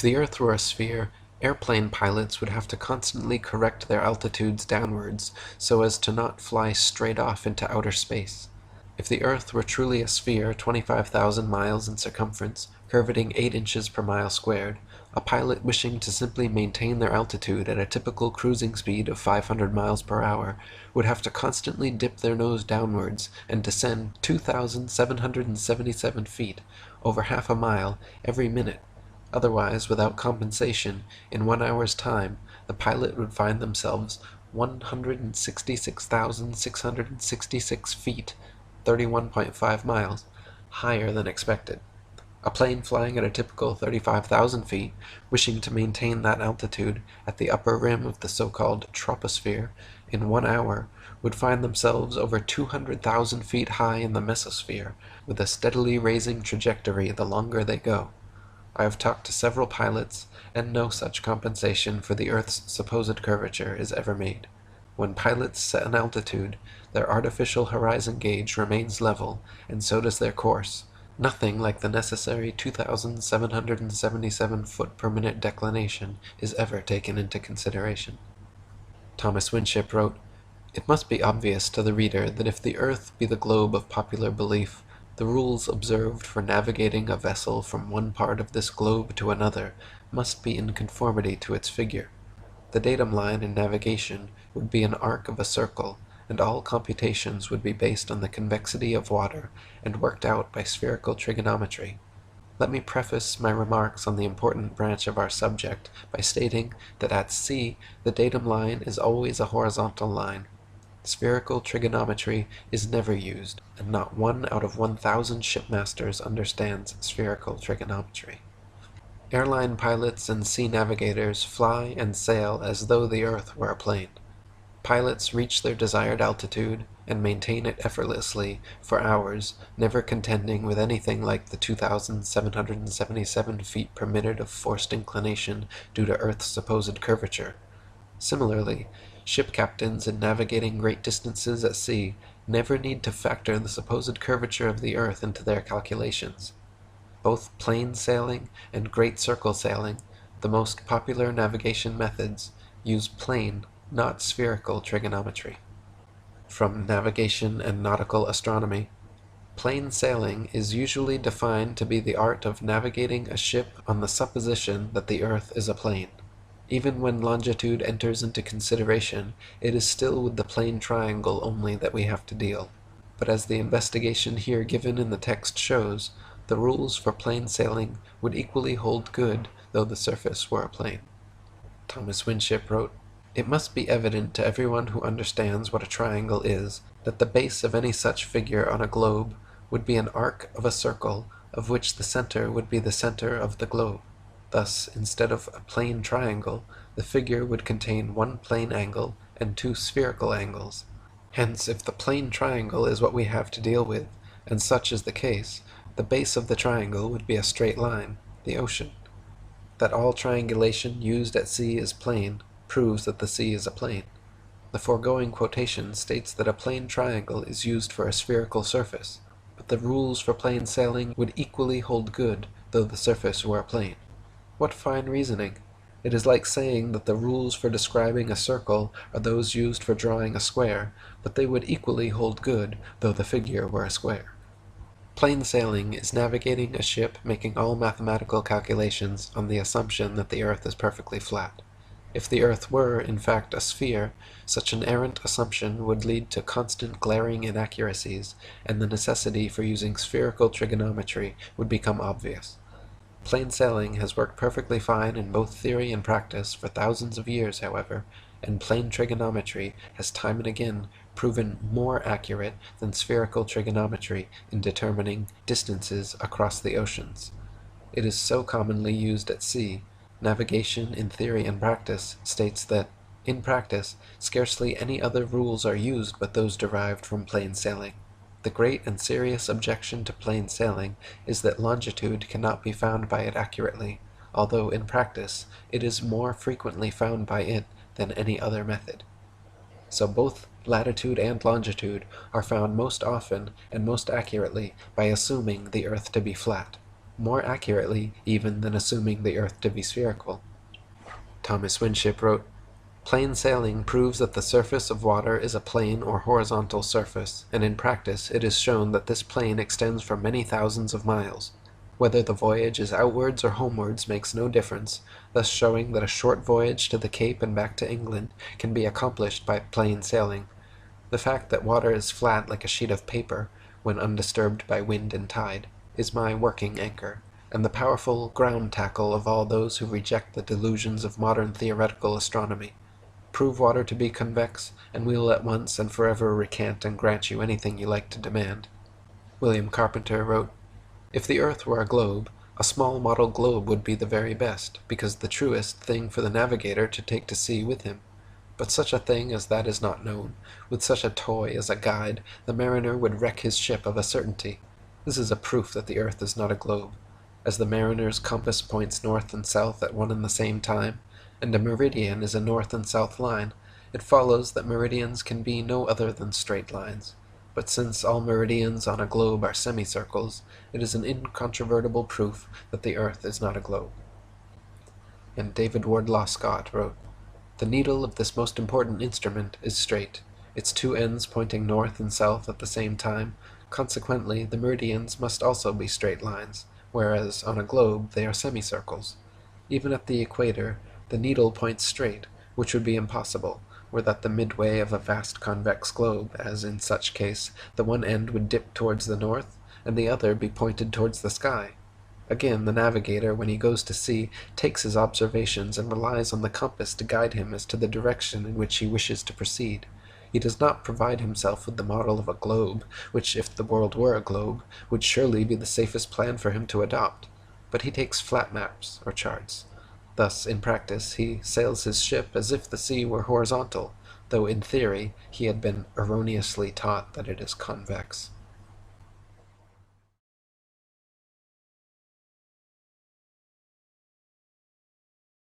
the Earth were a sphere, airplane pilots would have to constantly correct their altitudes downwards so as to not fly straight off into outer space. If the Earth were truly a sphere 25,000 miles in circumference, curvating 8 inches per mile squared, a pilot wishing to simply maintain their altitude at a typical cruising speed of 500 miles per hour would have to constantly dip their nose downwards and descend 2,777 feet, over half a mile, every minute. Otherwise, without compensation, in 1 hour's time, the pilot would find themselves 166,666 feet, 31.5 miles, higher than expected. A plane flying at a typical 35,000 feet, wishing to maintain that altitude at the upper rim of the so-called troposphere in 1 hour, would find themselves over 200,000 feet high in the mesosphere, with a steadily raising trajectory the longer they go. I have talked to several pilots, and no such compensation for the Earth's supposed curvature is ever made. When pilots set an altitude, their artificial horizon gauge remains level, and so does their course. Nothing like the necessary 2,777 foot per minute declination is ever taken into consideration. Thomas Winship wrote, "It must be obvious to the reader that if the Earth be the globe of popular belief, the rules observed for navigating a vessel from one part of this globe to another must be in conformity to its figure. The datum line in navigation would be an arc of a circle, and all computations would be based on the convexity of water and worked out by spherical trigonometry. Let me preface my remarks on the important branch of our subject by stating that at sea the datum line is always a horizontal line. Spherical trigonometry is never used, and not 1 out of 1,000 shipmasters understands spherical trigonometry. Airline pilots and sea navigators fly and sail as though the Earth were a plane. Pilots reach their desired altitude and maintain it effortlessly for hours, never contending with anything like the 2,777 feet per minute of forced inclination due to Earth's supposed curvature. Similarly, ship captains in navigating great distances at sea never need to factor the supposed curvature of the Earth into their calculations. Both plain sailing and great circle sailing, the most popular navigation methods, use plane, not spherical trigonometry. From Navigation and Nautical Astronomy, plain sailing is usually defined to be the art of navigating a ship on the supposition that the Earth is a plane. Even when longitude enters into consideration, it is still with the plane triangle only that we have to deal. But as the investigation here given in the text shows, the rules for plane sailing would equally hold good though the surface were a plane. Thomas Winship wrote, "It must be evident to everyone who understands what a triangle is, that the base of any such figure on a globe would be an arc of a circle, of which the center would be the center of the globe. Thus, instead of a plane triangle, the figure would contain 1 plane angle and 2 spherical angles. Hence, if the plane triangle is what we have to deal with, and such is the case, the base of the triangle would be a straight line, the ocean. That all triangulation used at sea is plane proves that the sea is a plane. The foregoing quotation states that a plane triangle is used for a spherical surface, but the rules for plane sailing would equally hold good though the surface were a plane. What fine reasoning! It is like saying that the rules for describing a circle are those used for drawing a square, but they would equally hold good though the figure were a square. Plane sailing is navigating a ship making all mathematical calculations on the assumption that the Earth is perfectly flat. If the Earth were, in fact, a sphere, such an errant assumption would lead to constant glaring inaccuracies, and the necessity for using spherical trigonometry would become obvious. Plane sailing has worked perfectly fine in both theory and practice for thousands of years, however, and plane trigonometry has time and again proven more accurate than spherical trigonometry in determining distances across the oceans. It is so commonly used at sea. Navigation in theory and practice states that, in practice, scarcely any other rules are used but those derived from plane sailing. The great and serious objection to plane sailing is that longitude cannot be found by it accurately, although in practice it is more frequently found by it than any other method. So both latitude and longitude are found most often and most accurately by assuming the Earth to be flat. more accurately even than assuming the earth to be spherical. Thomas Winship wrote, "Plain sailing proves that the surface of water is a plane or horizontal surface, and in practice it is shown that this plane extends for many thousands of miles. Whether the voyage is outwards or homewards makes no difference, thus showing that a short voyage to the Cape and back to England can be accomplished by plain sailing. The fact that water is flat like a sheet of paper, when undisturbed by wind and tide, is my working anchor, and the powerful ground tackle of all those who reject the delusions of modern theoretical astronomy. Prove water to be convex, and we will at once and forever recant and grant you anything you like to demand." William Carpenter wrote, "If the earth were a globe, a small model globe would be the very best, because the truest thing for the navigator to take to sea with him. But such a thing as that is not known. With such a toy as a guide, the mariner would wreck his ship of a certainty. This is a proof that the earth is not a globe. As the mariner's compass points north and south at one and the same time, and a meridian is a north and south line, it follows that meridians can be no other than straight lines. But since all meridians on a globe are semicircles, it is an incontrovertible proof that the earth is not a globe." And David Wardlaw Scott wrote, "The needle of this most important instrument is straight, its two ends pointing north and south at the same time. Consequently, the meridians must also be straight lines, whereas on a globe they are semicircles. Even at the equator, the needle points straight, which would be impossible, were that the midway of a vast convex globe, as in such case the one end would dip towards the north, and the other be pointed towards the sky. Again, the navigator, when he goes to sea, takes his observations and relies on the compass to guide him as to the direction in which he wishes to proceed. He does not provide himself with the model of a globe, which, if the world were a globe, would surely be the safest plan for him to adopt, but he takes flat maps or charts. Thus, in practice, he sails his ship as if the sea were horizontal, though in theory he had been erroneously taught that it is convex."